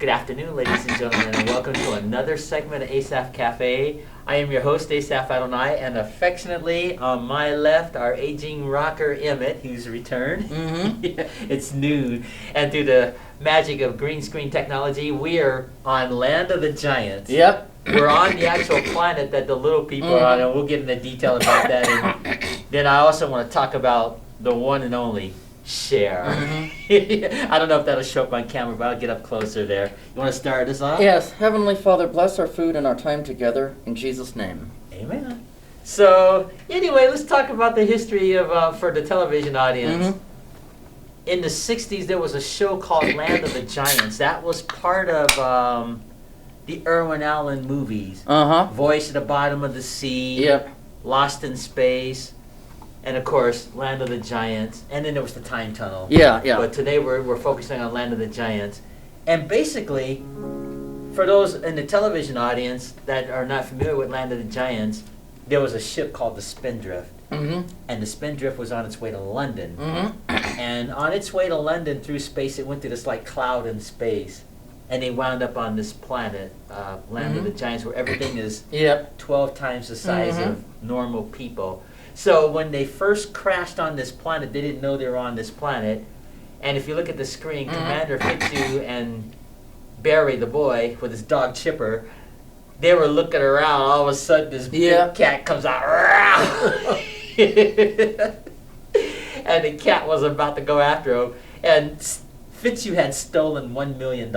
Good afternoon, ladies and gentlemen, and welcome to another segment of Asaph Cafe. I am your host, Asaph Adonai, and affectionately on my left, our aging rocker Emmett, who's returned. It's noon, and through the magic of green screen technology, we are on Land of the Giants. Yep. We're on the actual planet that the little people are on, and we'll get into detail about that. And then I also want to talk about the one and only Cher. I don't know if that'll show up on camera, but I'll get up closer there. You want to start us off? Yes. Heavenly Father, bless our food and our time together. In Jesus' name. Amen. So, anyway, let's talk about the history of for the television audience. In the 60s, there was a show called Land of the Giants. That was part of the Irwin Allen movies. Voice at the Bottom of the Sea. Yep. Lost in Space. And of course, Land of the Giants, and then there was the Time Tunnel. Yeah. But today we're focusing on Land of the Giants. And basically, for those in the television audience that are not familiar with Land of the Giants, there was a ship called the Spindrift. And the Spindrift was on its way to London. And on its way to London through space, it went through this like cloud in space. And they wound up on this planet, Land of the Giants, where everything is 12 times the size of normal people. So when they first crashed on this planet, they didn't know they were on this planet. And if you look at the screen, Commander Fitzhugh and Barry, the boy, with his dog Chipper, they were looking around. All of a sudden, this big cat comes out. And the cat was about to go after him. And Fitzhugh had stolen $1 million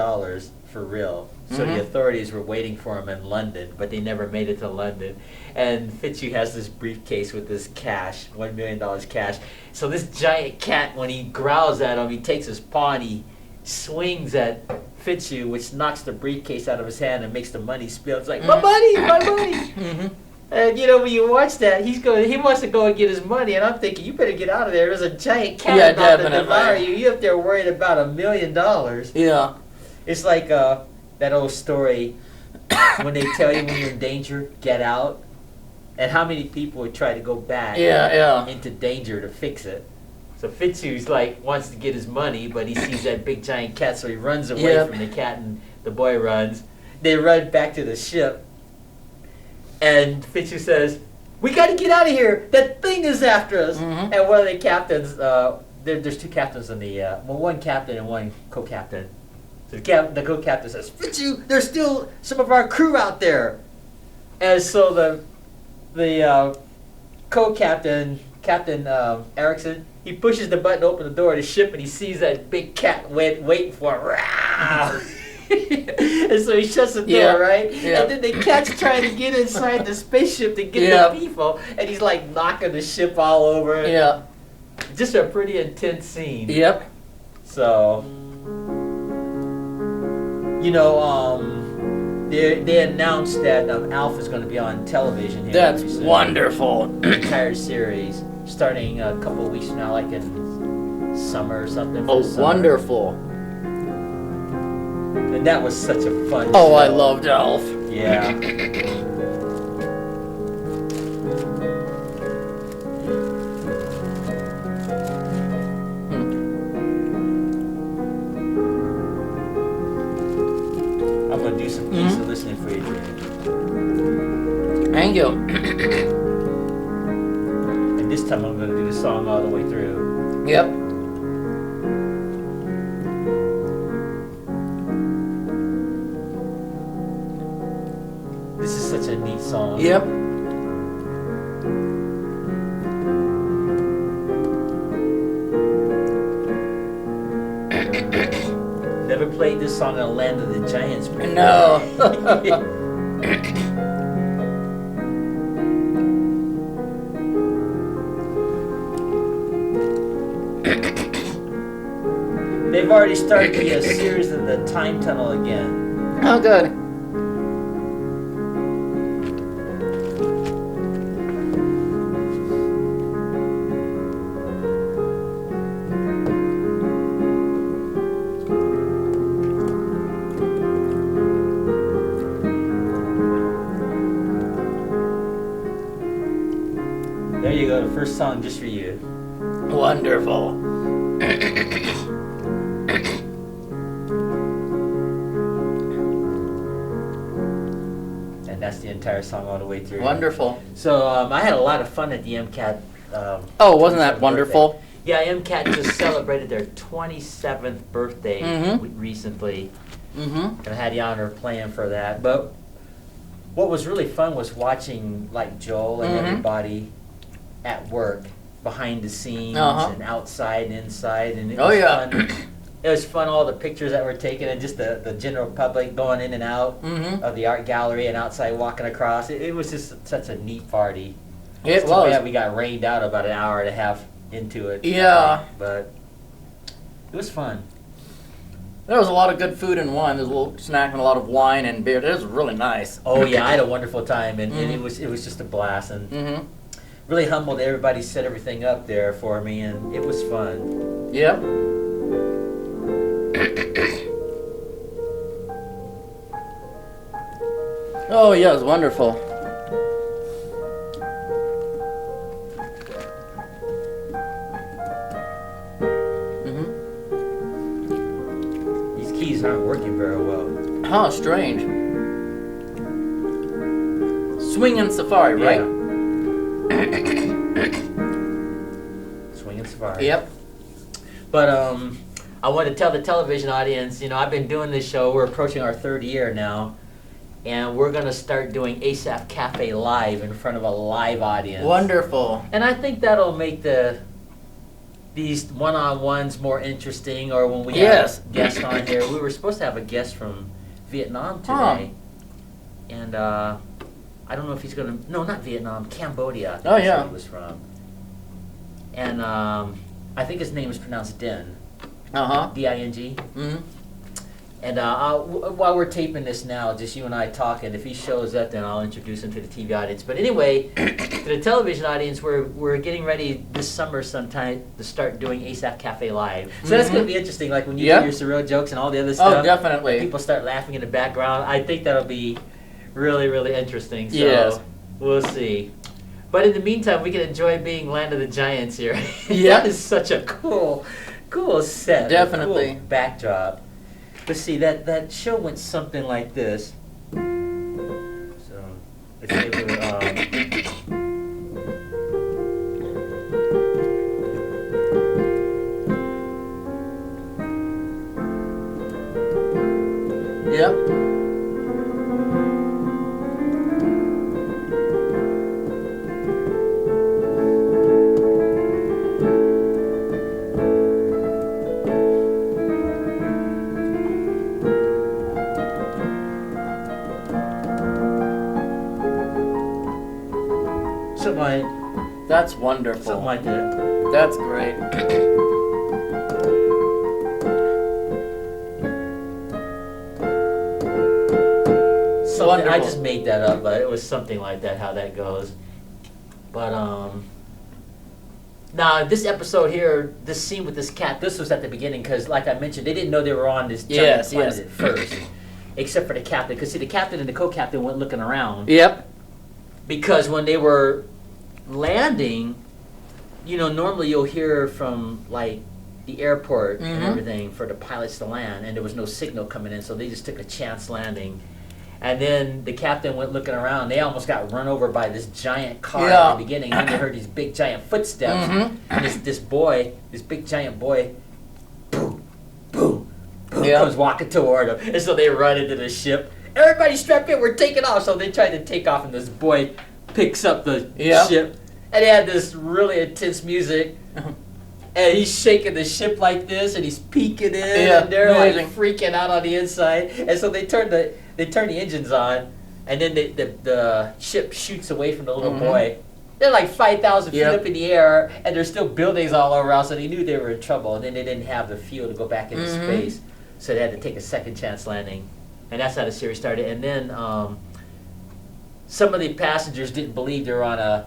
for real. So the authorities were waiting for him in London, but they never made it to London. And Fitzhugh has this briefcase with this cash, $1 million cash. So this giant cat, when he growls at him, he takes his paw and he swings at Fitzhugh, which knocks the briefcase out of his hand and makes the money spill. It's like, my money, my money! And you know, when you watch that, he wants to go and get his money, and I'm thinking, you better get out of there. There's a giant cat about to devour you. You're up there worried about $1 million. Yeah. It's like that old story when they tell you when you're in danger, get out. And how many people would try to go back into danger to fix it? So Fitzhugh's like wants to get his money, but he sees that big giant cat, so he runs away from the cat, and the boy runs. They run back to the ship, and Fitzhugh says, "We got to get out of here. That thing is after us." And one of the captains, there's two captains in the one captain and one co-captain. So the co-captain says, "Fitzhugh, there's still some of our crew out there." And so the co-captain, Captain Erickson, he pushes the button to open the door of the ship, and he sees that big cat waiting for him. And so he shuts the door, right? And then the cat's trying to get inside the spaceship to get the people, and he's like knocking the ship all over. Just a pretty intense scene. So, you know, they announced that Alf is going to be on television here. That's wonderful. The entire series, starting a couple of weeks from now, like in summer or something. Oh, wonderful. And that was such a fun show. Oh, I loved Alf. Yeah. I'm going to do some easy listening for you, Jay. Thank you. And this time I'm going to do the song all the way through. This is such a neat song. Never played this song on Land of the Giants before. No. They've already started the series of the Time Tunnel again. Oh, good. There you go, the first song just for you. Wonderful. dance the entire song all the way through. Wonderful. So I had a lot of fun at the MCAT. Wasn't that wonderful? Birthday. Yeah, MCAT just celebrated their 27th birthday recently. And I had the honor of playing for that. But what was really fun was watching like Joel and everybody at work, behind the scenes and outside and inside, and it was fun. It was fun, all the pictures that were taken, and just the general public going in and out of the art gallery and outside walking across. It was just such a neat party. It was. Bad we got rained out about an hour and a half into it. Yeah. But it was fun. There was a lot of good food and wine. There was a little snack and a lot of wine and beer. It was really nice. Oh yeah, I had a wonderful time, and it was just a blast, and really humbled everybody set everything up there for me, and it was fun. Yep. Oh yeah, it was wonderful. These keys aren't working very well. Huh, strange. Swingin' Safari, right? Swingin' Safari. Yep. But I want to tell the television audience, I've been doing this show. We're approaching our 3rd year now, and we're going to start doing Asaph Cafe live in front of a live audience. Wonderful. And I think that'll make these one-on-ones more interesting, or when we have guests on here. We were supposed to have a guest from Vietnam today, and I don't know if he's going to, no, not Vietnam, Cambodia. Oh, yeah. He was from. And I think his name is pronounced Din. D-I-N-G. And while we're taping this now, just you and I talking, if he shows up, then I'll introduce him to the TV audience. But anyway, to the television audience, we're getting ready this summer sometime to start doing Asaph Cafe Live. So that's going to be interesting, like when you do your surreal jokes and all the other stuff. Oh, definitely. People start laughing in the background. I think that'll be really, really interesting. So we'll see. But in the meantime, we can enjoy being Land of the Giants here. That is such a cool set. Definitely. Cool backdrop. Let's see, that show went something like this. So, if they were, Yep. That's wonderful. Something like that. That's great. Something, I just made that up, but it was something like that, how that goes. But now this episode here, this scene with this cat, this was at the beginning, because like I mentioned, they didn't know they were on this giant planet at first, except for the captain. Because see, the captain and the co-captain went looking around. Yep. Because when they were landing, normally you'll hear from like the airport and everything for the pilots to land, and there was no signal coming in, so they just took a chance landing. And then the captain went looking around. They almost got run over by this giant car at the beginning. And then they heard these big giant footsteps. And this big giant boy, boom, boom, boom, comes walking toward them. And so they run into the ship. Everybody strap in, we're taking off. So they tried to take off, and this boy picks up the ship. And they had this really intense music. And he's shaking the ship like this, and he's peeking in, and they're like freaking out on the inside. And so they turn the engines on, and then the ship shoots away from the little boy. They're like 5,000 feet up in the air, and there's still buildings all around, so they knew they were in trouble. And then they didn't have the fuel to go back into space, so they had to take a second chance landing. And that's how the series started. And then some of the passengers didn't believe they were on a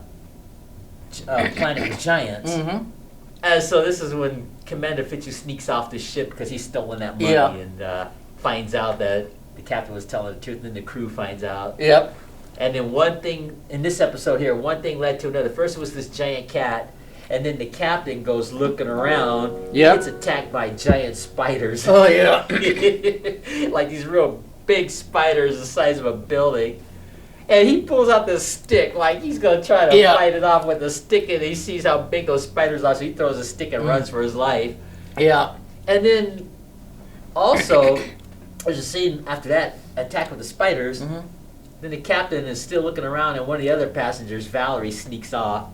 planet with giants. And so this is when Commander Fitchu sneaks off the ship because he's stolen that money and finds out that the captain was telling the truth, and then the crew finds out. Yep. And then one thing, in this episode here, one thing led to another. First was this giant cat, and then the captain goes looking around. Gets attacked by giant spiders. Oh, yeah. Like these real big spiders the size of a building. And he pulls out this stick, like he's gonna try to fight it off with the stick, and he sees how big those spiders are, so he throws a stick and runs for his life. Yeah. And then also, there's a scene after that attack with the spiders. Then the captain is still looking around, and one of the other passengers, Valerie, sneaks off.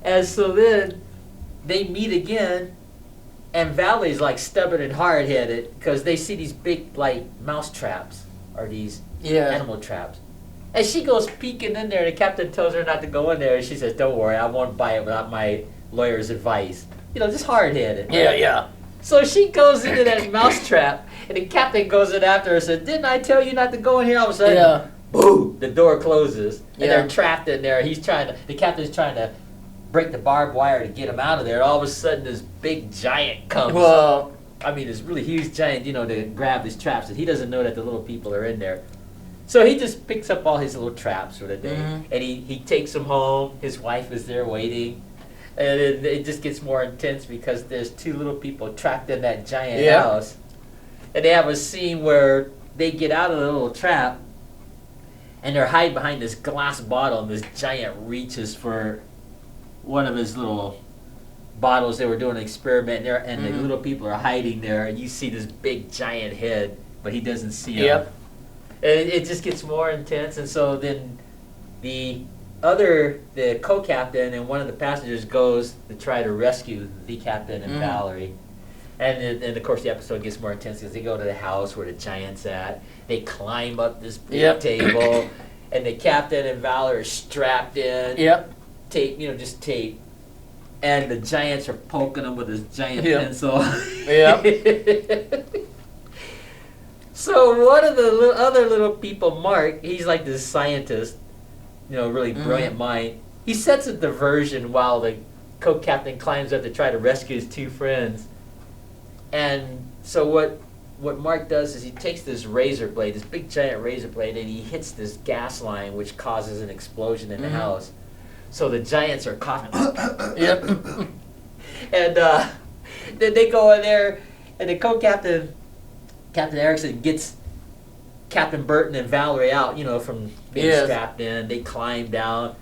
And so then they meet again, and Valerie's like stubborn and hard-headed because they see these big like mouse traps or these animal traps. And she goes peeking in there, and the captain tells her not to go in there, and she says, "Don't worry, I won't buy it without my lawyer's advice." You know, just hard-headed. Right? Yeah. So she goes into that mouse trap, and the captain goes in after her and says, "Didn't I tell you not to go in here?" All of a sudden, boom, the door closes, and they're trapped in there. The captain's trying to break the barbed wire to get him out of there. All of a sudden, this big giant comes. Well, I mean, this really huge giant, to grab his traps, and he doesn't know that the little people are in there. So he just picks up all his little traps for the day, and he takes them home. His wife is there waiting, and it just gets more intense because there's two little people trapped in that giant house. And they have a scene where they get out of the little trap, and they're hiding behind this glass bottle, and this giant reaches for one of his little bottles. They were doing an experiment there, and the little people are hiding there, and you see this big giant head, but he doesn't see him. And it just gets more intense, and so then the co-captain and one of the passengers goes to try to rescue the captain and Valerie. And of course the episode gets more intense because they go to the house where the giant's at. They climb up this big table, and the captain and Valerie are strapped in. Tape, just tape. And the giants are poking them with this giant pencil. So one of the other little people, Mark, he's like this scientist, really brilliant mind. He sets a diversion while the co-captain climbs up to try to rescue his two friends. And so what Mark does is he takes this razor blade, this big giant razor blade, and he hits this gas line, which causes an explosion in the house. So the giants are coughing. And then they go in there, and the co-captain, Captain Erickson, gets Captain Burton and Valerie out, from being strapped in. They climb down.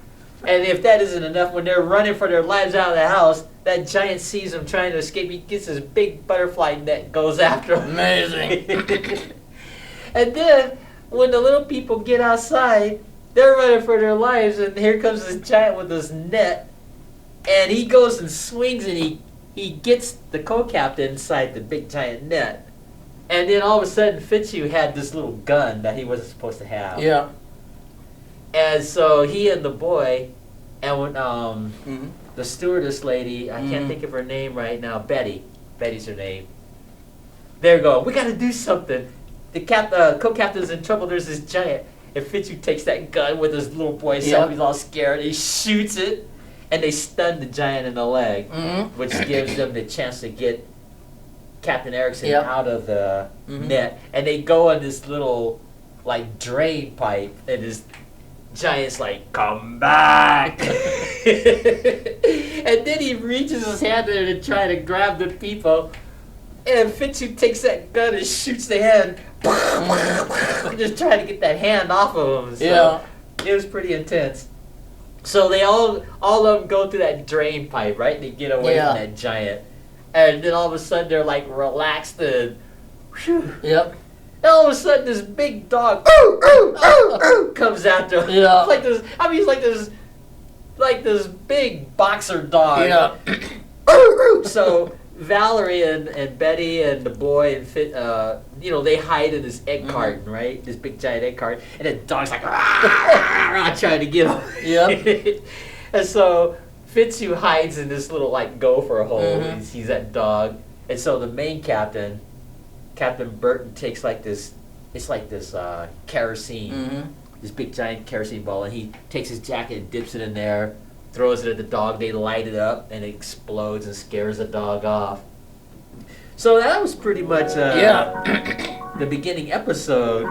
And if that isn't enough, when they're running for their lives out of the house, that giant sees them trying to escape. He gets this big butterfly net, goes after them. Amazing. And then, when the little people get outside, they're running for their lives, and here comes this giant with this net. And he goes and swings, and he gets the co-captain inside the big giant net. And then all of a sudden, Fitzhugh had this little gun that he wasn't supposed to have. And so he and the boy, and when the stewardess lady, I can't think of her name right now, Betty's her name. They're going, "We got to do something. The co-captain's in trouble. There's this giant." And Fitzhugh takes that gun with his little boy self. He's all scared. He shoots it, and they stun the giant in the leg, which gives them the chance to get Captain Erickson out of the net. And they go on this little drain pipe, and this giant's like, "Come back." And then he reaches his hand in to try to grab the people, and Fitzhugh takes that gun and shoots the hand, just trying to get that hand off of him. So it was pretty intense. So they all of them go through that drain pipe, right? They get away from that giant. And then all of a sudden they're like relaxed and and all of a sudden this big dog comes after him. It's like this, he's like this big boxer dog. So Valerie and Betty and the boy and they hide in this egg carton, right? This big giant egg carton, and the dog's like trying to get him. And so Fitzhugh hides in this little gopher hole. He sees that dog, and so the main captain, Captain Burton, takes this kerosene, this big giant kerosene ball, and he takes his jacket and dips it in there, throws it at the dog. They light it up, and it explodes and scares the dog off. So that was pretty much the beginning episode,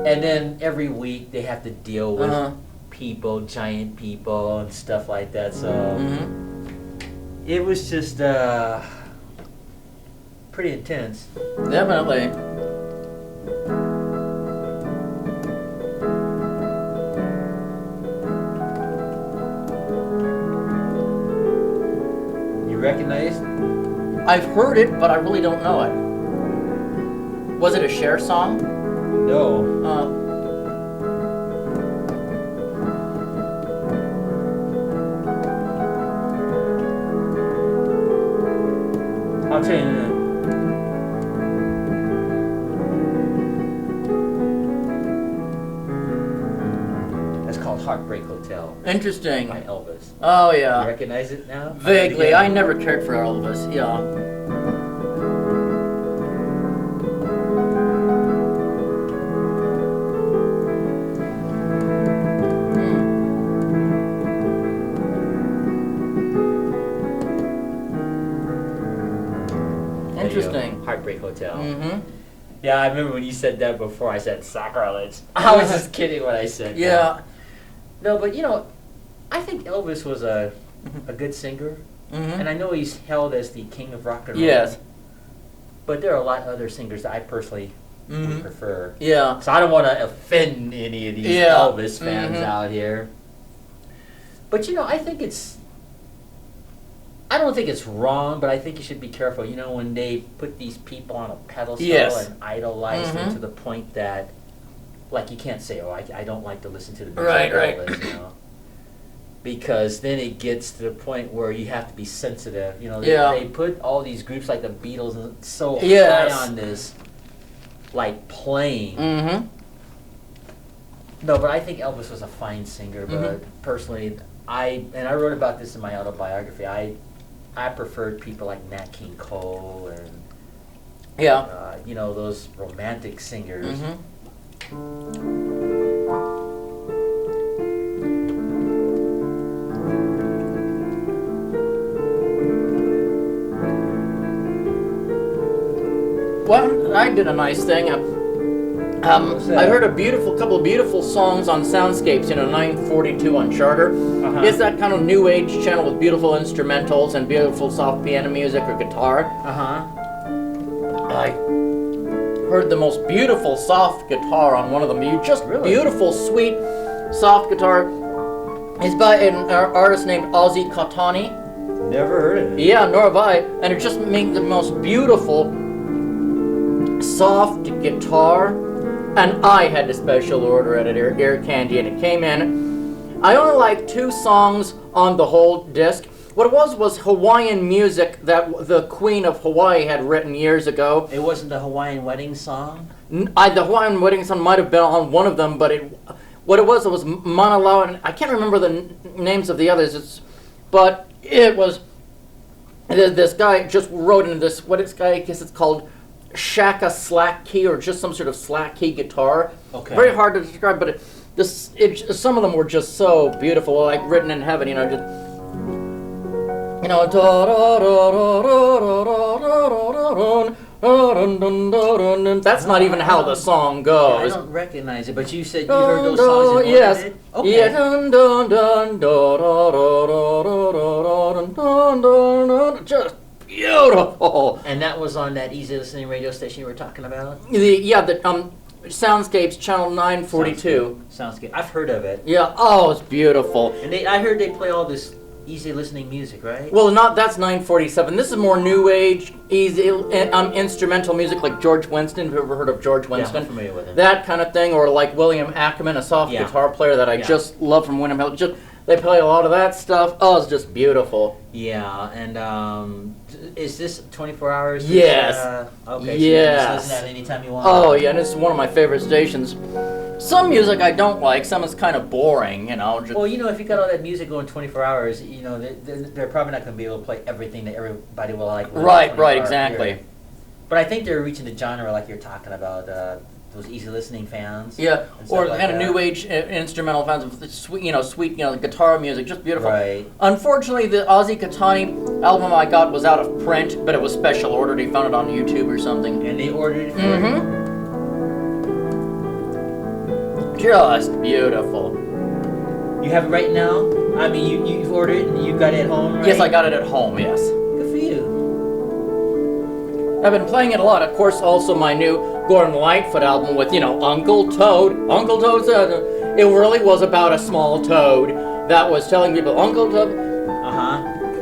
and then every week they have to deal with people, giant people, and stuff like that. So it was just pretty intense. Definitely. recognize? I've heard it, but I really don't know it. Was it a Cher song? No. I'll tell you in a minute. That's called Heartbreak Hotel. Interesting. By Elvis. Oh, You yeah. recognize it now? Vaguely. I never cared for Elvis. Yeah. Interesting. Heartbreak Hotel. Mm-hmm. Yeah, I remember when you said that before. I said sacrilege. I was just kidding when I said Yeah. that. No, but I think Elvis was a good singer, and I know he's held as the king of rock and roll. Yes. But there are a lot of other singers that I personally would prefer. Yeah. So I don't want to offend any of these Elvis fans out here. But I think I don't think it's wrong, but I think you should be careful. When they put these people on a pedestal and idolize them to the point that, like, you can't say, "Oh, I don't like to listen to the music of Elvis," because then it gets to the point where you have to be sensitive. They put all these groups like the Beatles so high on this, like, playing. Mm-hmm. No, but I think Elvis was a fine singer. But personally, I wrote about this in my autobiography. I preferred people like Nat King Cole and those romantic singers. Well, I did a nice thing. I heard a couple of beautiful songs on Soundscapes, 942 on Charter. It's that kind of new age channel with beautiful instrumentals and beautiful soft piano music or guitar. I heard the most beautiful soft guitar on one of them. Beautiful, sweet, soft guitar. It's by an artist named Ozzy Catani. Never heard of it. Yeah, nor have I. And it just makes the most beautiful, soft guitar. And I had to special order it at Ear Candy, and it came in. I only like 2 songs on the whole disc. What it was Hawaiian music that the Queen of Hawaii had written years ago. It wasn't the Hawaiian wedding song? The Hawaiian wedding song might have been on one of them, but what it was Mauna Loa, and I can't remember the names of the others. But it was, this guy just wrote in this, I guess it's called Shaka slack key, or just some sort of slack key guitar. Okay. Very hard to describe, but some of them were just so beautiful, like written in heaven. That's not even how the song goes. I don't recognize it, but you said you heard those songs and yes. it? Okay. Yeah. Just beautiful. And that was on that easy listening radio station you were talking about? The Soundscapes channel 942. Soundscape. I've heard of it. Yeah. Oh, it's beautiful. And I heard they play all this easy listening music, right? Well, that's 947. This is more new age, easy instrumental music, like George Winston. Have you ever heard of George Winston? Yeah, I'm familiar with him. That kind of thing, or like William Ackerman, a soft guitar player that I just love from Wyndham Hill. They play a lot of that stuff. Oh, it's just beautiful. Yeah, and is this 24 hours? Yes. Okay, yes. So you can just listen at any time you want. Oh, yeah, and it's one of my favorite stations. Some music I don't like. Some is kind of boring, Well, if you got all that music going 24 hours, they're probably not going to be able to play everything that everybody will like. Right, exactly. Period. But I think they're reaching the genre like you're talking about. Those easy listening fans. Yeah, or like kind of new age instrumental fans of sweet, guitar music, just beautiful. Right. Unfortunately, the Ozzy Catani album I got was out of print, but it was special ordered. He found it on YouTube or something. And they ordered it for you? Just beautiful. You have it right now? I mean, you've ordered it and you got it at home, right? Yes, I got it at home, yes. Good for you. I've been playing it a lot. Of course, also my new Gordon Lightfoot album with, Uncle Toad. Uncle Toad said it really was about a small toad that was telling people, Uncle Toad.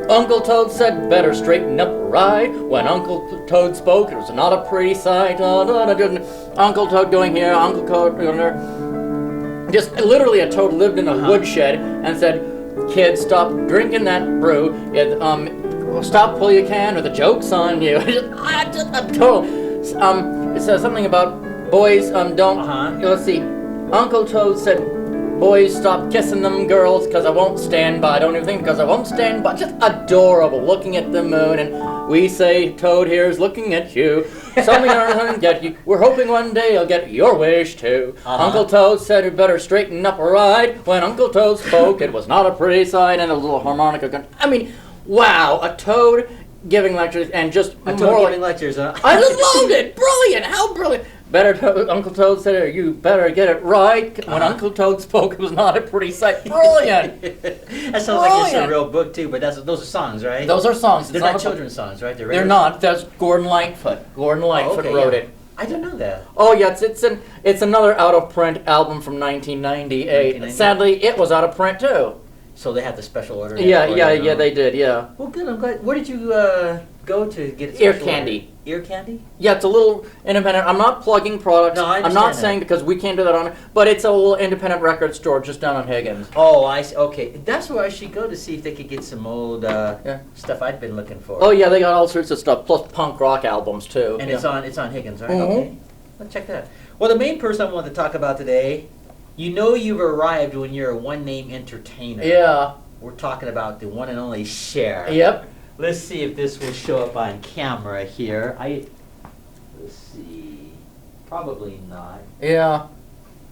Uncle Toad said, better straighten up right. When Uncle Toad spoke, it was not a pretty sight. Uncle Toad going here, Uncle Toad going there. Just literally a toad lived in a woodshed and said, kids, stop drinking that brew. Stop while you can, or the joke's on you. A toad. It says something about boys, don't. Let's see. Uncle Toad said, boys, stop kissing them girls, because I won't stand by. Don't even think, because I won't stand by. Just adorable, looking at the moon, and we say, Toad here's looking at you. Something or get you. We're hoping one day I'll get your wish too. Uncle Toad said, we better straighten up right. When Uncle Toad spoke, it was not a pretty sight, and a little harmonica. I mean, wow, a toad giving lectures, and just a toad giving lectures, huh? I just loved it. Brilliant. How brilliant. Uncle Toad said, you better get it right. When Uncle Toad spoke, it was not a pretty sight. Brilliant. That sounds like it's a real book, too, but those are songs, right? Those are songs. They're not children's songs, right? They're not. That's Gordon Lightfoot. Gordon Lightfoot wrote it. I didn't know that. Oh, yeah, it's another out-of-print album from 1998. Sadly, it was out of print, too. So they had the special order? Yeah, they did, yeah. Well, good, I'm glad. Where did you go to get it? Ear Candy. Ear Candy? Yeah, it's a little independent. I'm not plugging products. No, I understand. I'm not saying because we can't do that on it, but it's a little independent record store just down on Higgins. Oh, I see. Okay. That's where I should go to see if they could get some old stuff I'd been looking for. Oh, yeah, they got all sorts of stuff, plus punk rock albums, too. And it's on Higgins, right? Okay. Let's check that. Well, the main person I want to talk about today, you know you've arrived when you're a one-name entertainer. Yeah. We're talking about the one and only Cher. Yep. Let's see if this will show up on camera here. Let's see. Probably not. Yeah.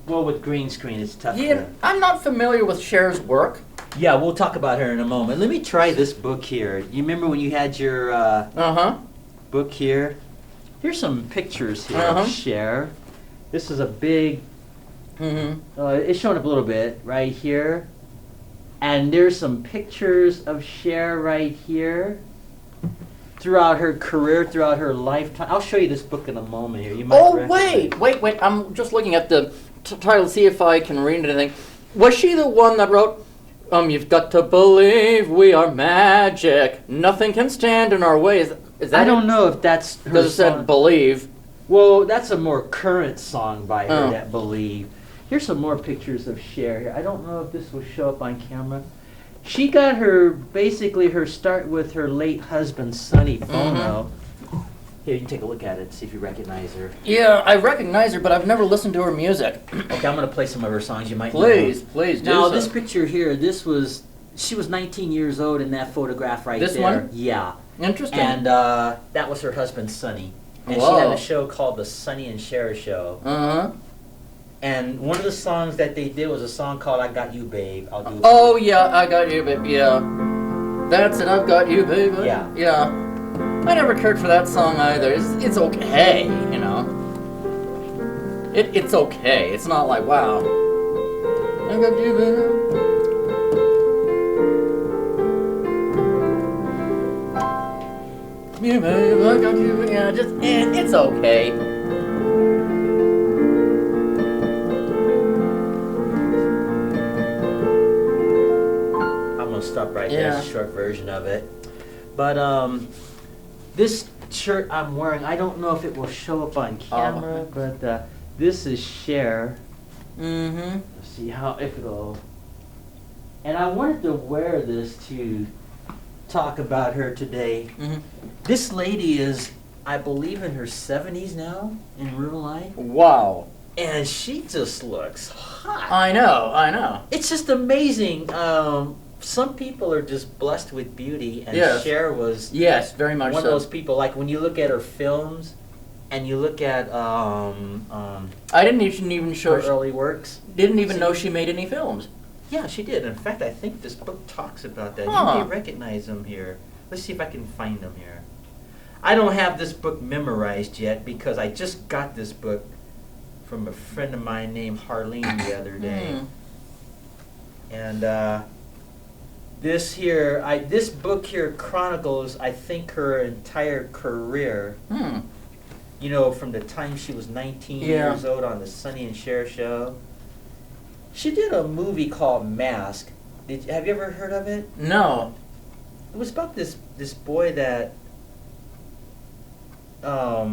Well, with green screen, it's tough. Yeah, I'm not familiar with Cher's work. Yeah, we'll talk about her in a moment. Let me try this book here. You remember when you had your book here? Here's some pictures here of Cher. This is a big... it's showing up a little bit right here. And there's some pictures of Cher right here throughout her career, throughout her lifetime. I'll show you this book in a moment here. You might wait. I'm just looking at the title to see if I can read anything. Was she the one that wrote, you've got to believe we are magic. Nothing can stand in our way. Is that I don't know if that's her Because it said believe. Well, that's a more current song by her, that Believe. Here's some more pictures of Cher here. I don't know if this will show up on camera. She got basically her start with her late husband, Sonny Bono. Here, you can take a look at it, see if you recognize her. Yeah, I recognize her, but I've never listened to her music. Okay, I'm going to play some of her songs you might know. Please do Now, so. this picture here, she was 19 years old in that photograph right there. This one? Yeah. Interesting. And that was her husband, Sonny. And she had a show called The Sonny and Cher Show. And one of the songs that they did was a song called I Got You, Babe. I'll do it. Oh, yeah, I Got You, Babe, yeah. That's it, I've Got You, Babe. Yeah. Yeah. I never cared for that song either. It's okay, you know. It's okay. It's not like, wow. I got you, babe. Yeah, babe, I got you. Yeah, it's okay. Stop right there. It's a short version of it. But this shirt I'm wearing, I don't know if it will show up on camera, but this is Cher. Let's see if it'll. And I wanted to wear this to talk about her today. This lady is, I believe, in her 70s now in real life. Wow. And she just looks hot. I know. It's just amazing. Some people are just blessed with beauty, and Cher was very much one of those people. Like when you look at her films, and you look at I didn't even show her early works. Didn't even know she made any films. Yeah, she did. In fact, I think this book talks about that. You may recognize them here. Let's see if I can find them here. I don't have this book memorized yet because I just got this book from a friend of mine named Harleen the other day, and. This book here chronicles, I think, her entire career. You know, from the time she was 19 years old on the Sonny and Cher show. She did a movie called Mask. Have you ever heard of it? No. It was about this boy that I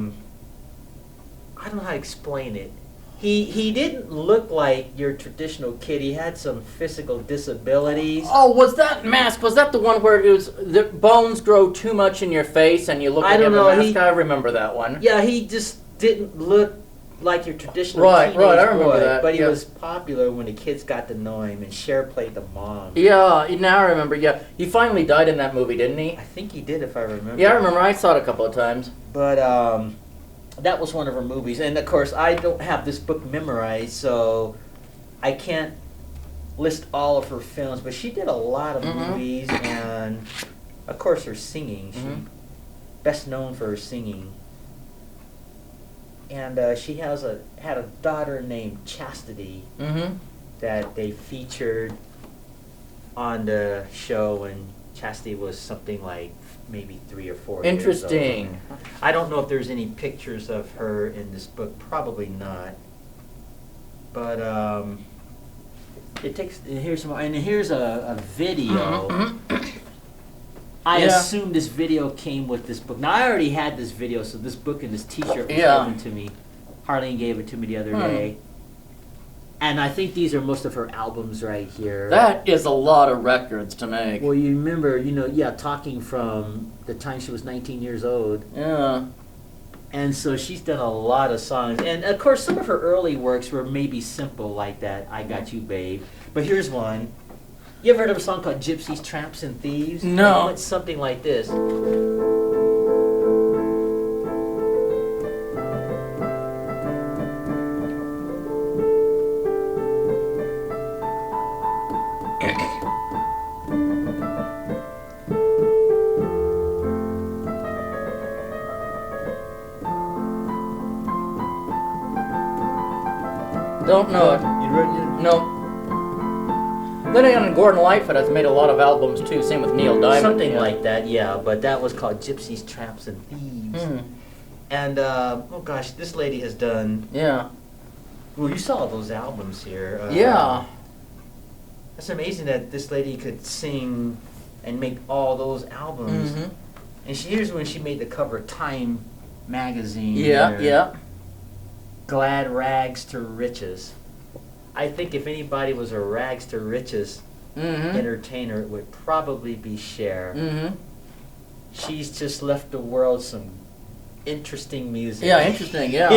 don't know how to explain it. He didn't look like your traditional kid. He had some physical disabilities. Oh, was that Mask? Was that the one where it was the bones grow too much in your face and you look like a mask? I remember that one. Yeah, he just didn't look like your traditional teenage boy, I remember that. But he was popular when the kids got to know him, and Cher played the mom. Yeah, now I remember. Yeah, he finally died in that movie, didn't he? I think he did, if I remember. Yeah, I remember. I saw it a couple of times. But that was one of her movies, and of course I don't have this book memorized, so I can't list all of her films. But she did a lot of movies, and of course her singing. She best known for her singing. And she had a daughter named Chastity that they featured on the show when Chastity was something like maybe 3 or 4 years old. Interesting. I don't know if there's any pictures of her in this book. Probably not. But it takes. Here's some, and here's a video. I assume this video came with this book. Now, I already had this video, so this book and this T-shirt was given to me. Harleen gave it to me the other day. And I think these are most of her albums right here. That is a lot of records to make. Well, you remember, talking from the time she was 19 years old. Yeah. And so she's done a lot of songs. And, of course, some of her early works were maybe simple like that, I Got You, Babe. But here's one. You ever heard of a song called Gypsies, Tramps, and Thieves? No. It's something like this. Don't know it. You ready? No. Then again, Gordon Lightfoot has made a lot of albums too. Same with Neil Diamond. Something like that, yeah. But that was called Gypsies, Tramps, and Thieves. And oh gosh, this lady has done. Yeah. Well, you saw those albums here. Yeah. That's amazing that this lady could sing and make all those albums. And here's when she made the cover of Time magazine. Yeah. Glad Rags to Riches. I think if anybody was a rags to riches entertainer, it would probably be Cher. She's just left the world some interesting music. Yeah, interesting, yeah.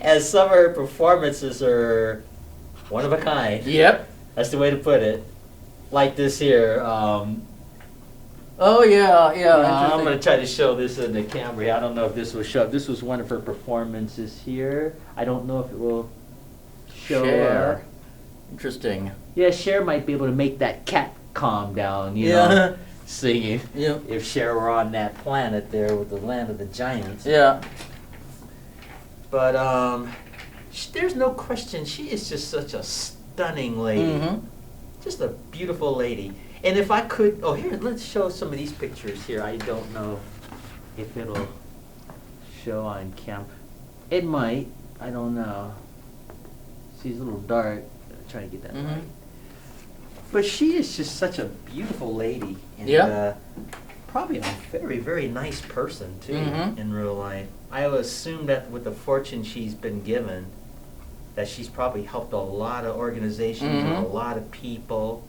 And some of her performances are one of a kind. Yep. That's the way to put it. Like this here. Oh, yeah. I'm going to try to show this in the camera here. I don't know if this will show up. This was one of her performances here. I don't know if it will show Cher. Interesting. Yeah, Cher might be able to make that cat calm down, you Yeah. know, singing. Yeah. If Cher were on that planet there with the land of the giants. Yeah. But there's no question, she is just such a stunning lady. Just a beautiful lady. And if I could, here, let's show some of these pictures here. I don't know if it'll show on camera. It might. I don't know. She's a little dark. Trying to get that right. But she is just such a beautiful lady. And probably a very, very nice person, too, in real life. I would assume that with the fortune she's been given, that she's probably helped a lot of organizations and a lot of people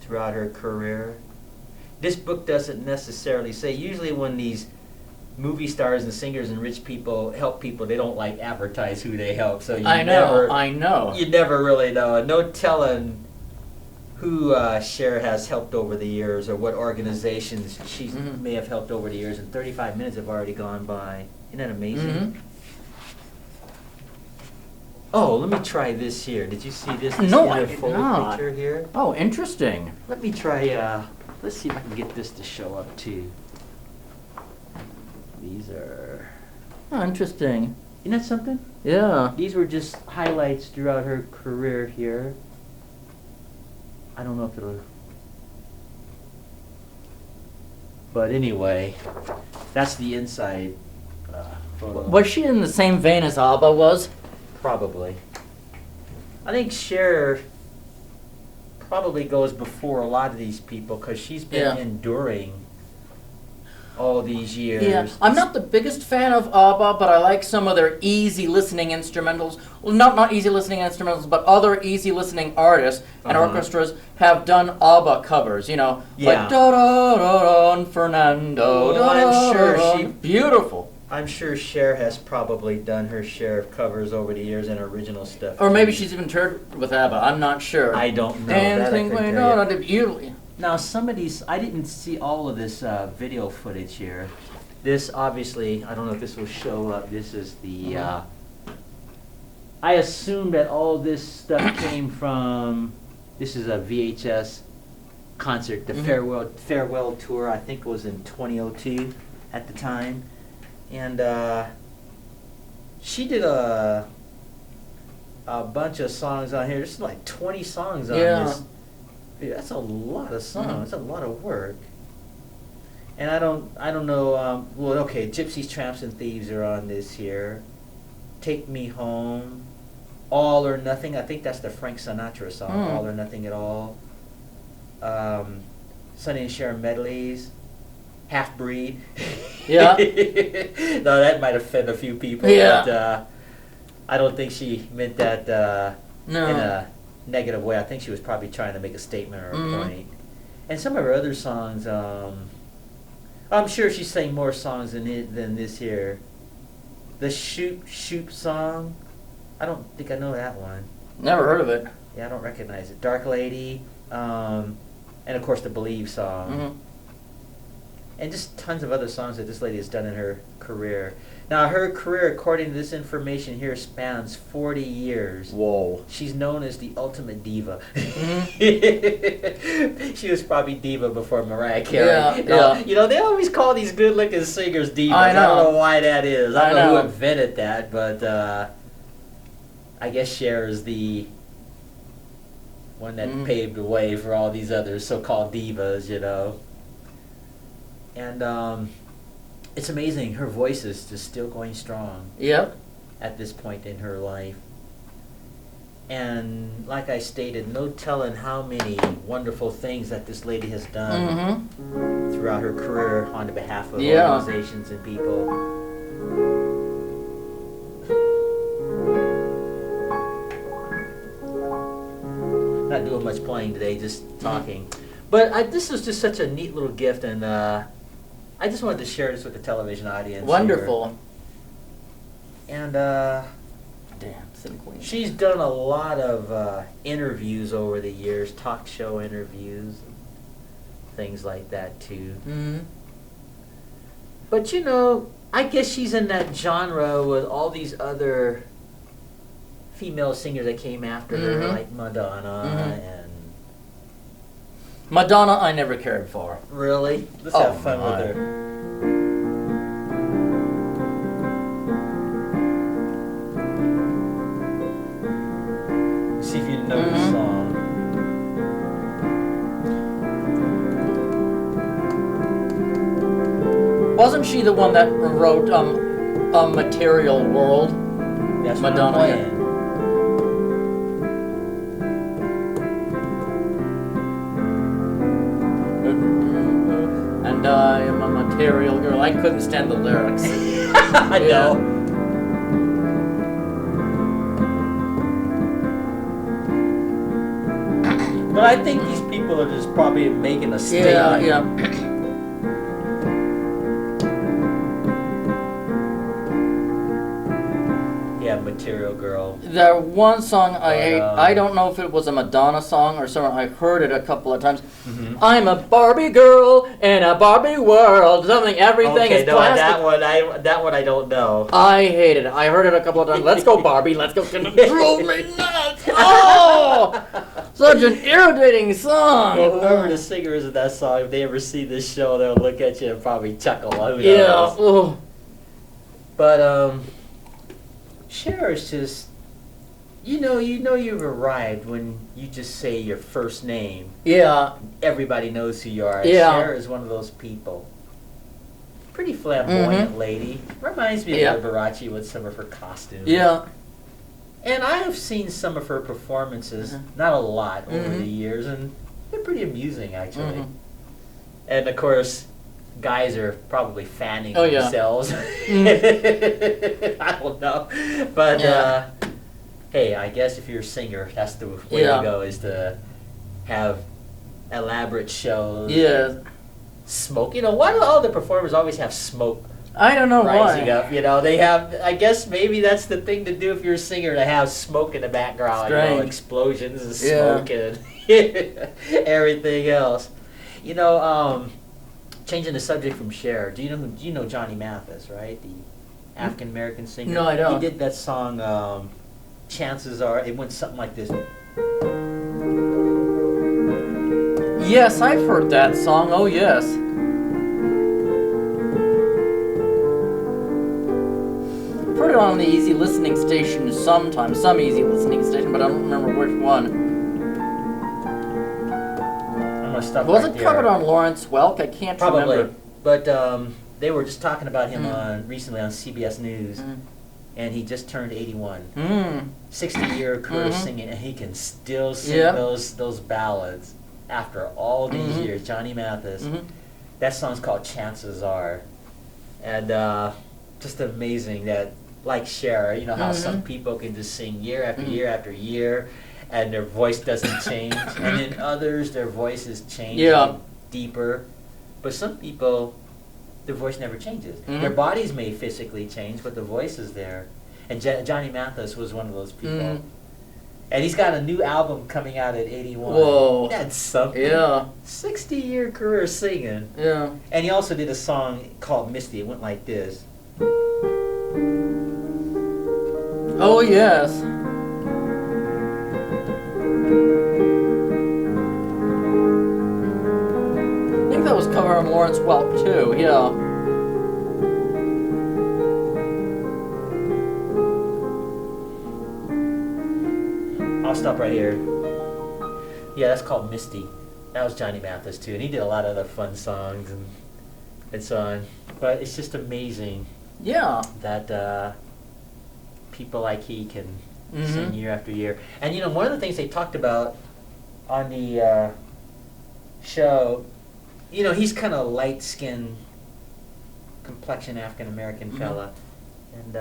throughout her career. This book doesn't necessarily say, usually when these movie stars and singers and rich people help people, they don't like advertise who they help. So I know. You never really know. And no telling who Cher has helped over the years or what organizations she may have helped over the years. And 35 minutes have already gone by. Isn't that amazing? Oh, let me try this here. Did you see this? No, I did full not. picture here? Oh, interesting. Let me try, let's see if I can get this to show up too. These are... Oh, interesting. Isn't that something? Yeah. These were just highlights throughout her career here. I don't know if it'll... But anyway, that's the inside photo. Was she in the same vein as ABBA was? Probably. I think Cher probably goes before a lot of these people because she's been enduring all these years. Yeah, I'm not the biggest fan of ABBA, but I like some of their easy listening instrumentals. Well, not easy listening instrumentals, but other easy listening artists and orchestras have done ABBA covers. You know, like da da da da Fernando. Well, I'm sure she beautiful. I'm sure Cher has probably done her share of covers over the years and original stuff. Or maybe she's even toured with ABBA. I'm not sure. I don't know. Now, some of these, I didn't see all of this video footage here. This, obviously, I don't know if this will show up. This is the, I assume that all this stuff came from, this is a VHS concert, the farewell tour, I think it was in 2002 at the time. And she did a bunch of songs on here. There's like 20 songs on this. Yeah, that's a lot of songs. That's a lot of work. And I don't know. Well, okay, Gypsies, Tramps, and Thieves are on this here. Take Me Home, All or Nothing. I think that's the Frank Sinatra song. All or Nothing at All. Sonny and Cher medleys. Half Breed. Yeah. No, that might offend a few people. Yeah. But I don't think she meant that in a negative way. I think she was probably trying to make a statement or a point. And some of her other songs, I'm sure she sang more songs than this here. The Shoop song, I don't think I know that one. Never heard of it. Yeah, I don't recognize it. Dark Lady, and of course the Believe song. And just tons of other songs that this lady has done in her career. Now, her career, according to this information here, spans 40 years. Whoa. She's known as the ultimate diva. She was probably diva before Mariah Carey. You know, they always call these good-looking singers divas. I don't know why that is. I don't know who invented that, but I guess Cher is the one that paved the way for all these other so-called divas, you know. And it's amazing. Her voice is just still going strong. Yep. At this point in her life. And like I stated, no telling how many wonderful things that this lady has done throughout her career on the behalf of organizations and people. Not doing much playing today, just talking. But this was just such a neat little gift, and I just wanted to share this with the television audience. Wonderful. Here. And Dancing Queen. She's done a lot of interviews over the years, talk show interviews, things like that too. But you know, I guess she's in that genre with all these other female singers that came after her, like Madonna and. Madonna, I never cared for. Really? Let's have fun with her. See if you know the song. Wasn't she the one that wrote A Material World? That's Madonna. What I'm playing. And I am a material girl. I couldn't stand the lyrics. I know. But I think these people are just probably making a statement. Yeah. Yeah, Material Girl. The one song I hate, I don't know if it was a Madonna song or something, I heard it a couple of times. I'm a Barbie girl in a Barbie world. Everything is plastic. That one I don't know. I hate it. I heard it a couple of times. Let's go, Barbie. Let's go. Control me nuts. Oh! Such an irritating song. Well, whoever the singer is of that song, if they ever see this show, they'll look at you and probably chuckle. Who knows? Yeah. But, Cher is just, you know you've arrived when you just say your first name. Yeah. Everybody knows who you are. Yeah. Cher is one of those people. Pretty flamboyant lady. Reminds me of Liberace with some of her costumes. Yeah. And I have seen some of her performances, not a lot over the years, and they're pretty amusing actually. And of course, guys are probably fanning themselves. I don't know, but hey, I guess if you're a singer, that's the way to go, is to have elaborate shows. Yeah. Smoke. Why do all the performers always have smoke? I don't know rising why. up, they have. I guess maybe that's the thing to do if you're a singer, to have smoke in the background. Strange. Explosions and smoke and everything else. Changing the subject from Cher. Do you know Johnny Mathis, right? The African American singer. No, I don't. He did that song. Chances are it went something like this. Yes, I've heard that song. Oh yes. Put it on the easy listening station sometimes, some easy listening station, but I don't remember which one. I'm gonna stop. Was right it there. covered on Lawrence Welk? I can't Probably, remember. but they were just talking about him recently on CBS News, and he just turned 81. 60-year career singing, and he can still sing those ballads after all these years. Johnny Mathis. That song's called "Chances Are," and just amazing that. Like Cher, how some people can just sing year after year after year, and their voice doesn't change, and then others, their voices change deeper. But some people, their voice never changes. Their bodies may physically change, but the voice is there. And Johnny Mathis was one of those people. And he's got a new album coming out at 81. Whoa. That's something. Yeah. 60-year career singing. Yeah. And he also did a song called Misty. It went like this. Oh, yes. I think that was covered on Lawrence Welk, too, yeah. I'll stop right here. Yeah, that's called Misty. That was Johnny Mathis, too. And he did a lot of other fun songs and so on. But it's just amazing that people like he can sing year after year. And one of the things they talked about on the show, he's kind of light-skinned complexion African-American fella. And,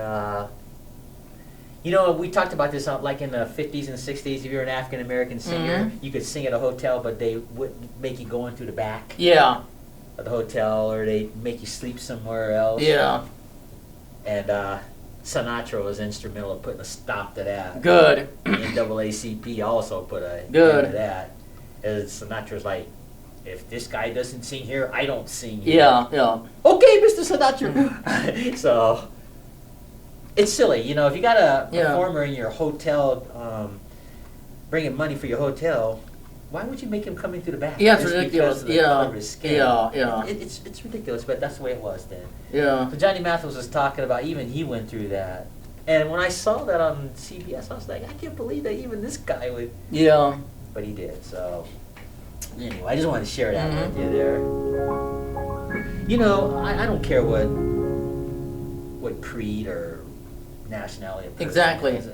we talked about this like in the 50s and 60s. If you're an African-American singer, you could sing at a hotel, but they would make you go in through the back of the hotel, or they make you sleep somewhere else. Yeah. And Sinatra was instrumental in putting a stop to that. Good. NAACP also put a end Good. to that. And Sinatra's like, if this guy doesn't sing here, I don't sing here. Yeah. Okay, Mr. Sinatra. So, it's silly. If you got a performer in your hotel bringing money for your hotel, why would you make him come in through the back? Yeah, it's Just ridiculous. because of the color of his skin. Yeah. It's ridiculous, but that's the way it was then. Yeah. So Johnny Mathis was talking about, even he went through that. And when I saw that on CBS, I was like, I can't believe that even this guy would. Yeah. But he did, so. Anyway, I just wanted to share that with you there. I don't care what creed or nationality a person Exactly. is.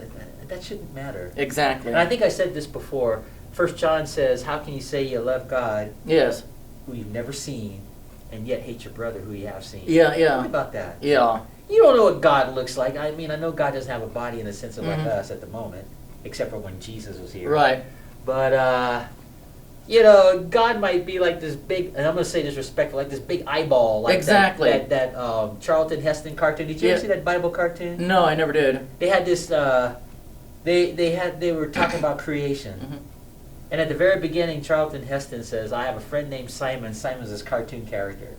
That shouldn't matter. Exactly. And I think I said this before. 1 John says, how can you say you love God Yes. who you've never seen, and yet hate your brother who you have seen? Yeah. Think about that. Yeah. You don't know what God looks like. I mean, I know God doesn't have a body in the sense of like us at the moment, except for when Jesus was here. Right. But, God might be like this big, and I'm going to say disrespectful, like this big eyeball. Like Exactly. That Charlton Heston cartoon. Did you ever see that Bible cartoon? No, I never did. They had this, they were talking about creation. And at the very beginning, Charlton Heston says, I have a friend named Simon. Simon's this cartoon character.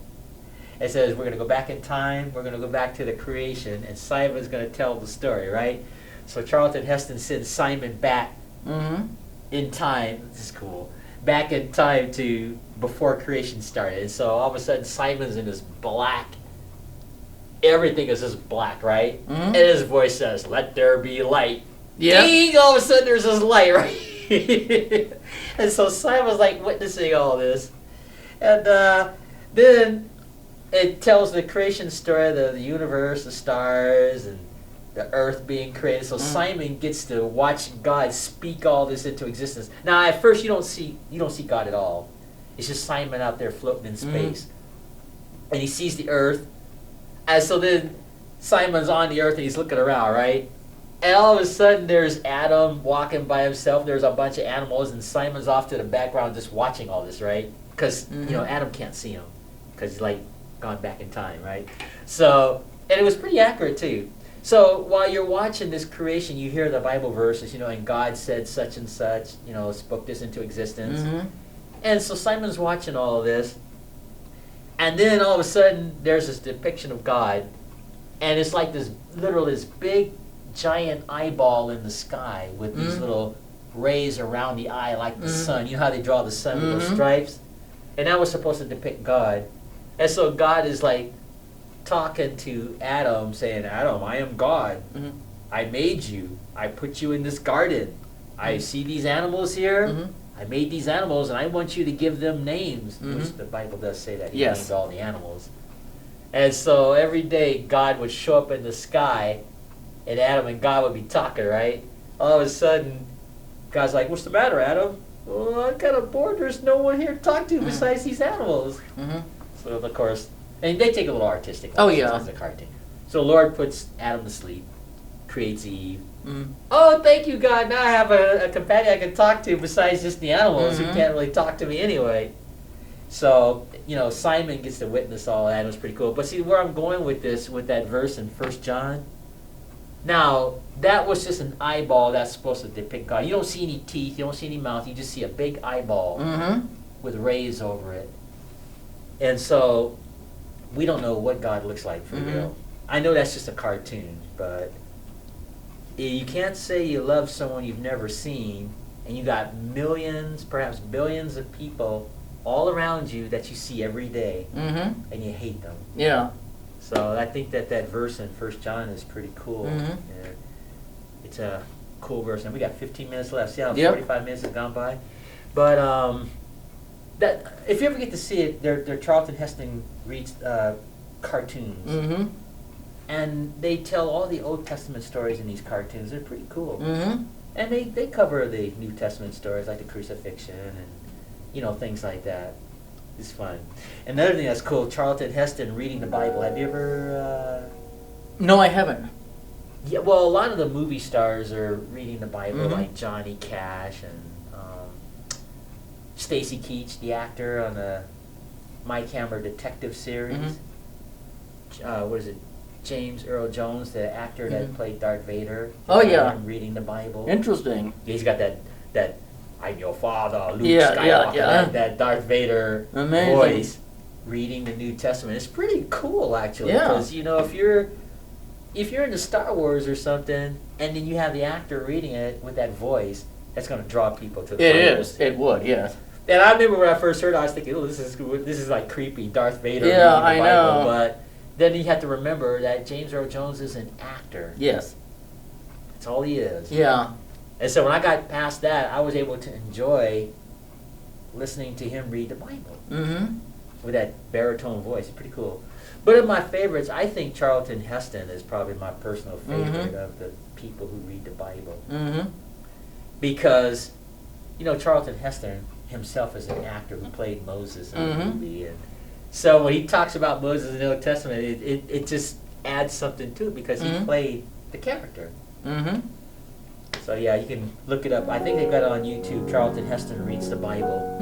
It says, we're going to go back in time. We're going to go back to the creation. And Simon's going to tell the story, right? So Charlton Heston sends Simon back in time. This is cool. Back in time to before creation started. And so all of a sudden, Simon's in this black. Everything is just black, right? And his voice says, let there be light. Yeah. Ding! All of a sudden, there's this light, right? And so Simon's like witnessing all this. And then it tells the creation story, the universe, the stars, and the earth being created. So Simon gets to watch God speak all this into existence. Now, at first, you don't see God at all. It's just Simon out there floating in space, and he sees the earth. And so then Simon's on the earth and he's looking around, right? And all of a sudden, there's Adam walking by himself. There's a bunch of animals, and Simon's off to the background just watching all this, right? Because Adam can't see him because he's like gone back in time, right? So, and it was pretty accurate too. So while you're watching this creation, you hear the Bible verses, and God said such and such, spoke this into existence. And so Simon's watching all of this, and then all of a sudden there's this depiction of God, and it's like this big giant eyeball in the sky with these little rays around the eye like the sun. You know how they draw the sun with those stripes? And that was supposed to depict God. And so God is like talking to Adam, saying, Adam, I am God. I made you. I put you in this garden. I see these animals here. I made these animals, and I want you to give them names, which the Bible does say that. He named all the animals. And so every day, God would show up in the sky, and Adam and God would be talking, right? All of a sudden, God's like, what's the matter, Adam? Well, I'm kind of bored. There's no one here to talk to besides these animals. So, of course, and they take a little artistic. It's a cartoon. So the Lord puts Adam to sleep, creates Eve. Oh, thank you, God. Now I have a companion I can talk to besides just the animals who can't really talk to me anyway. So, Simon gets to witness all that. It was pretty cool. But see, where I'm going with this, with that verse in 1 John, now, that was just an eyeball that's supposed to depict God. You don't see any teeth, you don't see any mouth, you just see a big eyeball with rays over it. And so, we don't know what God looks like for real. I know that's just a cartoon, but you can't say you love someone you've never seen, and you got millions, perhaps billions of people all around you that you see every day, and you hate them. Yeah. So I think that verse in 1 John is pretty cool. Yeah. It's a cool verse. And we got 15 minutes left. See how 45 minutes have gone by? But that if you ever get to see it, they're Charlton Heston reads cartoons. And they tell all the Old Testament stories in these cartoons. They're pretty cool. And they cover the New Testament stories like the crucifixion and things like that. It's fun. Another thing that's cool, Charlton Heston reading the Bible. Have you ever... No, I haven't. Yeah, well, a lot of the movie stars are reading the Bible, like Johnny Cash and Stacy Keach, the actor on the Mike Hammer Detective series. What is it? James Earl Jones, the actor that played Darth Vader. Oh, yeah. Him reading the Bible. Interesting. Yeah, he's got that I'm your father, Luke Skywalker, that Darth Vader voice reading the New Testament. It's pretty cool, actually, because if you're into Star Wars or something, and then you have the actor reading it with that voice, that's going to draw people to the Bible. It is. It would, yes. And I remember when I first heard it, I was thinking, "Oh, this is like creepy, Darth Vader reading the Bible." I know. But then you have to remember that James Earl Jones is an actor. Yes. That's all he is. Yeah. And so when I got past that, I was able to enjoy listening to him read the Bible with that baritone voice. It's pretty cool. But of my favorites, I think Charlton Heston is probably my personal favorite of the people who read the Bible. Because, Charlton Heston himself is an actor who played Moses in the movie. And so when he talks about Moses in the Old Testament, it just adds something to it because he played the character. So yeah, you can look it up. I think they've got it on YouTube. Charlton Heston reads the Bible.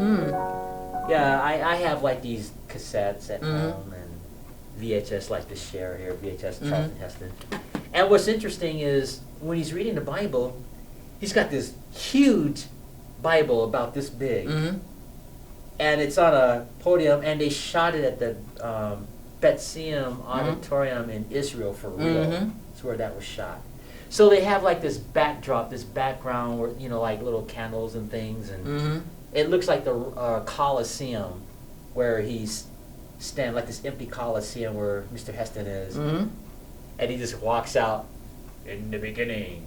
Yeah, I have like these cassettes at home and VHS like to share here. VHS Charlton Heston. And what's interesting is when he's reading the Bible, he's got this huge Bible about this big, and it's on a podium, and they shot it at the Betzium Auditorium in Israel for real. That's where that was shot. So they have like this backdrop, this background where, like little candles and things. And it looks like the Colosseum where he's standing, like this empty Colosseum where Mr. Heston is. And he just walks out, in the beginning,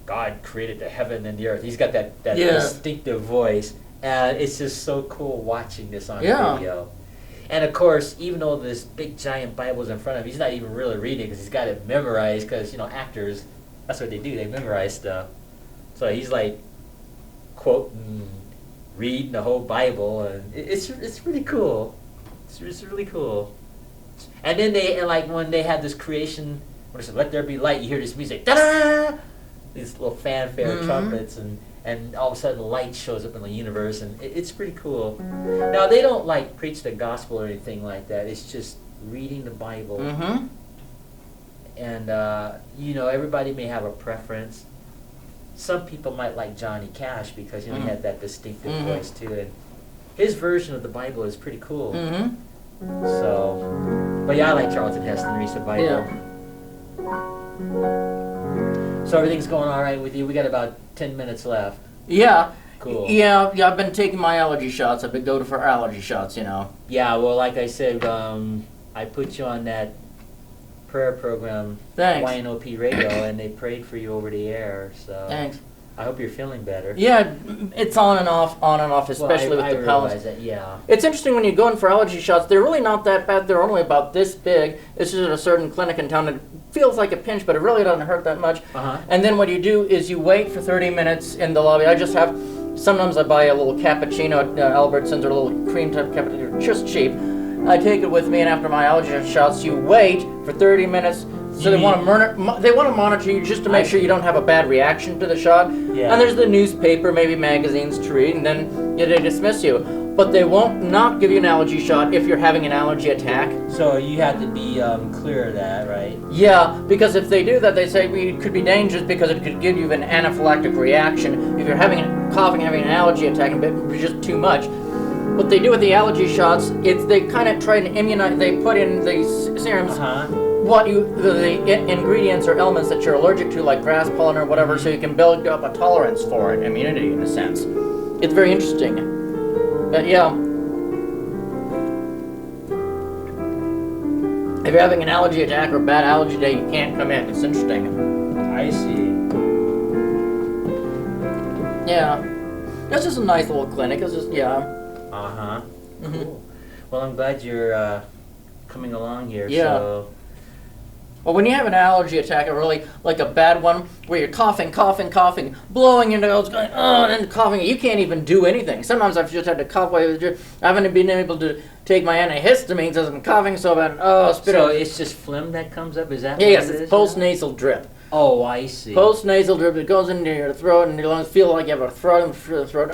God created the heaven and the earth. He's got that distinctive voice. And it's just so cool watching this on video. And of course, even though this big giant Bible's in front of him, he's not even really reading because he's got it memorized. Because actors, that's what they do. They memorize stuff. So he's like quoting, reading the whole Bible, and it's really cool. It's really cool. And then when they had this creation, when it said, "Let there be light," you hear this music, da-da! These little fanfare trumpets, and all of a sudden light shows up in the universe, and it's pretty cool. Now, they don't preach the gospel or anything like that. It's just reading the Bible. And, everybody may have a preference. Some people might like Johnny Cash because, he had that distinctive voice too. And his version of the Bible is pretty cool. So, but yeah, I like Charlton Heston reads the Bible. Yeah. So everything's going all right with you? We got about 10 minutes left. Yeah. Cool. Yeah, I've been taking my allergy shots. I've been going for allergy shots, Yeah, well, like I said, I put you on that prayer program, Thanks. YNOP Radio, and they prayed for you over the air. So Thanks. I hope you're feeling better. Yeah, it's on and off, especially with the pollen. Yeah. It's interesting when you go in for allergy shots, they're really not that bad. They're only about this big. This is at a certain clinic in town. It feels like a pinch, but it really doesn't hurt that much. And then what you do is you wait for 30 minutes in the lobby. Sometimes I buy a little cappuccino at Albertsons or a little cream type cappuccino, just cheap. I take it with me, and after my allergy shots, you wait for 30 minutes. So they want to monitor you just to make sure you don't have a bad reaction to the shot. Yeah. And there's the newspaper, maybe magazines to read, and then they dismiss you. But they won't not give you an allergy shot if you're having an allergy attack. So you have to be clear of that, right? Yeah, because if they do that, they say it could be dangerous because it could give you an anaphylactic reaction. If you're having coughing, having an allergy attack, and it's just too much. What they do with the allergy shots, they kind of try to immunize. They put in these serums. The ingredients or elements that you're allergic to, like grass pollen or whatever, so you can build up a tolerance for it, immunity in a sense. It's very interesting. But yeah, if you're having an allergy attack or a bad allergy day, you can't come in. It's interesting. I see. Yeah, that's just a nice little clinic. It's just Cool. Well, I'm glad you're coming along here. Yeah. So. Well, when you have an allergy attack, really like a bad one, where you're coughing, blowing your nose, going, and coughing, you can't even do anything. Sometimes I've just had to cough away. I haven't been able to take my antihistamines because I'm coughing so bad. So it's just phlegm that comes up? Is that what yes, it is? It's post-nasal drip. Oh, I see. Post-nasal drip, it goes into your throat and your lungs feel like you have a throat.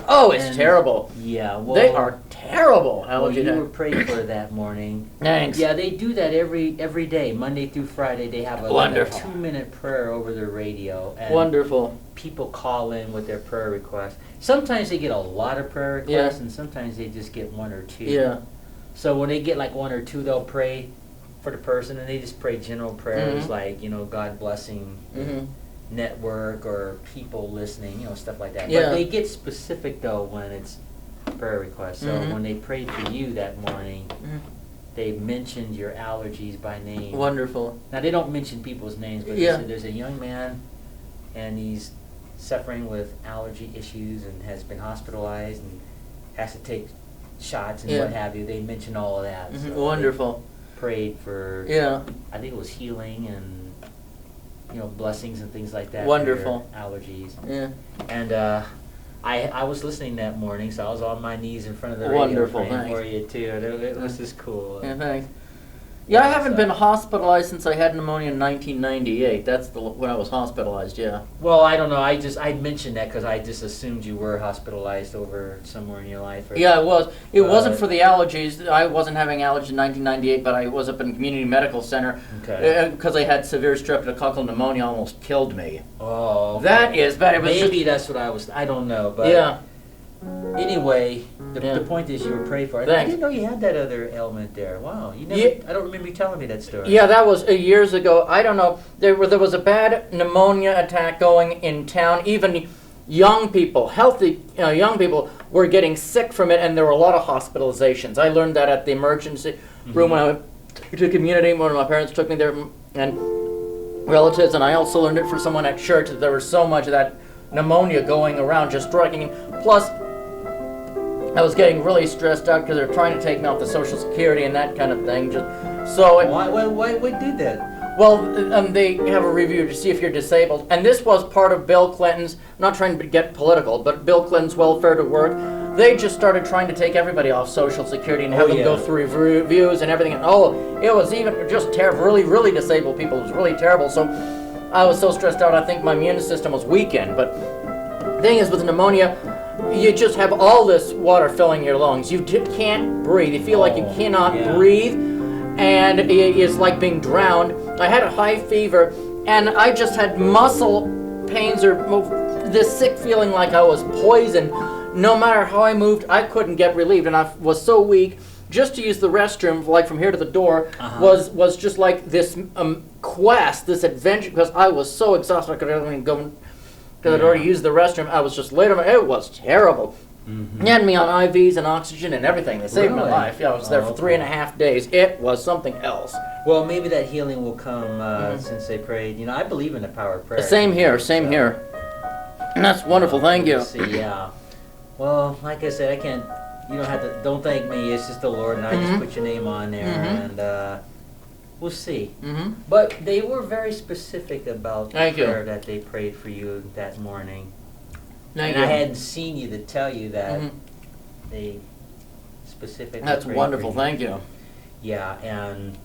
Oh, it's terrible. Yeah, well... They are terrible. You were praying for that morning. Thanks. Yeah, they do that every day, Monday through Friday. They have a 2-minute prayer over their radio. And wonderful. People call in with their prayer requests. Sometimes they get a lot of prayer requests, and sometimes they just get one or two. Yeah. So when they get like one or two, they'll pray for the person, and they just pray general prayers like, God blessing network or people listening, stuff like that. Yeah. But they get specific, though, when it's prayer requests. So when they prayed for you that morning, they mentioned your allergies by name. Wonderful. Now, they don't mention people's names, but they said there's a young man, and he's suffering with allergy issues and has been hospitalized and has to take shots and what have you. They mentioned all of that. So wonderful. Prayed for I think it was healing and blessings and things like that. Wonderful. For your allergies. Yeah. And I was listening that morning, so I was on my knees in front of the radio praying for you too. It was just cool. Yeah, thanks. Yeah, I haven't been hospitalized since I had pneumonia in 1998. That's when I was hospitalized, yeah. Well, I don't know. I mentioned that because I just assumed you were hospitalized over somewhere in your life. Yeah, it was. It wasn't for the allergies. I wasn't having allergies in 1998, but I was up in a community medical center because I had severe streptococcal pneumonia, almost killed me. Oh. Okay. That is bad. Maybe that's what I don't know, but... Yeah. Anyway, the point is you were praying for it. Thanks. I didn't know you had that other ailment there. Wow. You never, I don't remember you telling me that story. Yeah, that was years ago. I don't know. There was a bad pneumonia attack going in town. Even young people, healthy young people, were getting sick from it, and there were a lot of hospitalizations. I learned that at the emergency room when I went to community. One of my parents took me there, and relatives, and I also learned it from someone at church that there was so much of that pneumonia going around, just striking. Plus, I was getting really stressed out because they're trying to take me off the Social Security and that kind of thing. So why did that? Well, they have a review to see if you're disabled, and this was part of Bill Clinton's, not trying to get political, but Bill Clinton's welfare to work. They just started trying to take everybody off Social Security and have them go through reviews and everything. And it was even just terrible, really, really disabled people. It was really terrible. So I was so stressed out, I think my immune system was weakened. But the thing is, with pneumonia, you just have all this water filling your lungs. You can't breathe. You feel like you cannot breathe, and it is like being drowned. I had a high fever, and I just had muscle pains or this sick feeling like I was poisoned. No matter how I moved, I couldn't get relieved, and I was so weak. Just to use the restroom, like from here to the door, was just like this quest, this adventure, because I was so exhausted I couldn't even go, because I'd already used the restroom. I was just laid on it was terrible. They had me on IVs and oxygen and everything. They saved my life. Yeah, I was there for 3.5 days. It was something else. Well, maybe that healing will come since they prayed. You know, I believe in the power of prayer. Same here. And that's wonderful. Thank you. See, yeah. Well, like I said, I can't. You don't have to. Don't thank me. It's just the Lord, and I just put your name on there, and we'll see. But they were very specific about the prayer that they prayed for you that morning. I hadn't seen you to tell you that they specifically. That's wonderful. Thank you. Yeah, and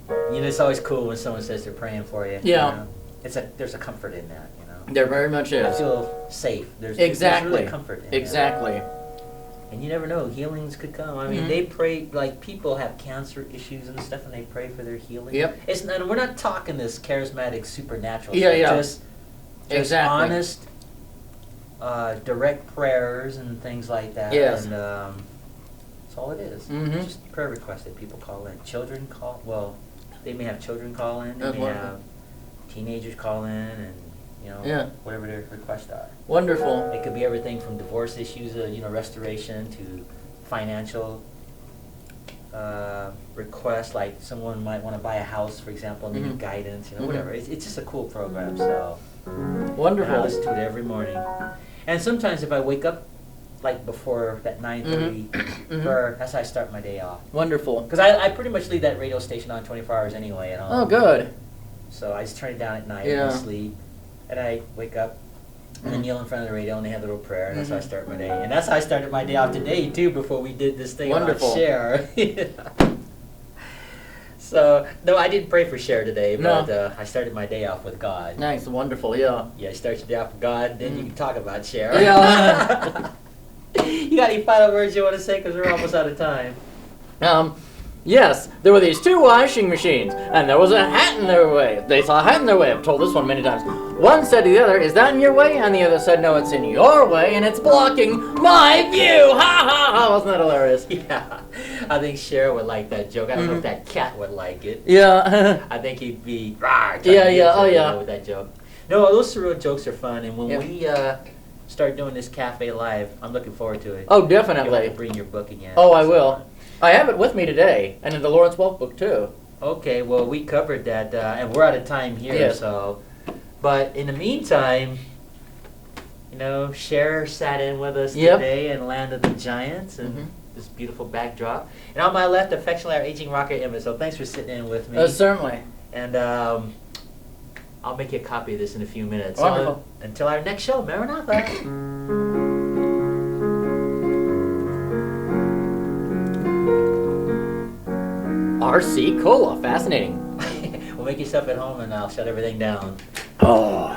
you know it's always cool when someone says they're praying for you. Yeah. You know? There's a comfort in that. You know. There very much is. I feel safe. There's really comfort in that. And you never know, healings could come. I mean, they pray, like people have cancer issues and stuff, and they pray for their healing. Yep. It's not. We're not talking this charismatic supernatural stuff. Just honest. Direct prayers and things like that. Yes. And that's all it is. Just prayer requests that people call in. Children call. Well, they may have children call in. They may have teenagers call in, and you know whatever their requests are. Wonderful. It could be everything from divorce issues, restoration, to financial requests. Like someone might want to buy a house, for example, and they need guidance. You know, whatever. It's just a cool program. So wonderful. I listen to it every morning. And sometimes if I wake up, like before that 9:30 prayer, that's how I start my day off. Wonderful. Because I pretty much leave that radio station on 24 hours anyway. And oh, good. So I just turn it down at night and sleep. And I wake up and then kneel in front of the radio and they have a little prayer. And that's how I start my day. And that's how I started my day off today, too, before we did this thing about Cher. So, no, I didn't pray for Cher today, but I started my day off with God. Nice, wonderful, yeah. Yeah, you start your day off with God, then you can talk about Cher. Yeah. You got any final words you want to say? Because we're almost out of time. Yes, there were these 2 washing machines, and there was a hat in their way. They saw a hat in their way. I've told this one many times. One said to the other, "Is that in your way?" And the other said, "No, it's in your way, and it's blocking my view." Ha ha ha! Wasn't that hilarious? Yeah, I think Cher would like that joke. I don't know if that cat would like it. Yeah. I think he'd be with that joke. No, those surreal jokes are fun, and when we start doing this cafe live, I'm looking forward to it. Oh, definitely. You'll have to bring your book again. Oh, I will. I have it with me today, and in the Lawrence Welk book too. Okay, well we covered that, and we're out of time here. So, but in the meantime, you know, Cher sat in with us today in Land of the Giants, and this beautiful backdrop. And on my left, affectionately, our aging rocker Emma. So thanks for sitting in with me. Certainly. And I'll make you a copy of this in a few minutes. Wonderful. So, until our next show, Maranatha. RC Cola, fascinating. Well, make yourself at home and I'll shut everything down. Oh.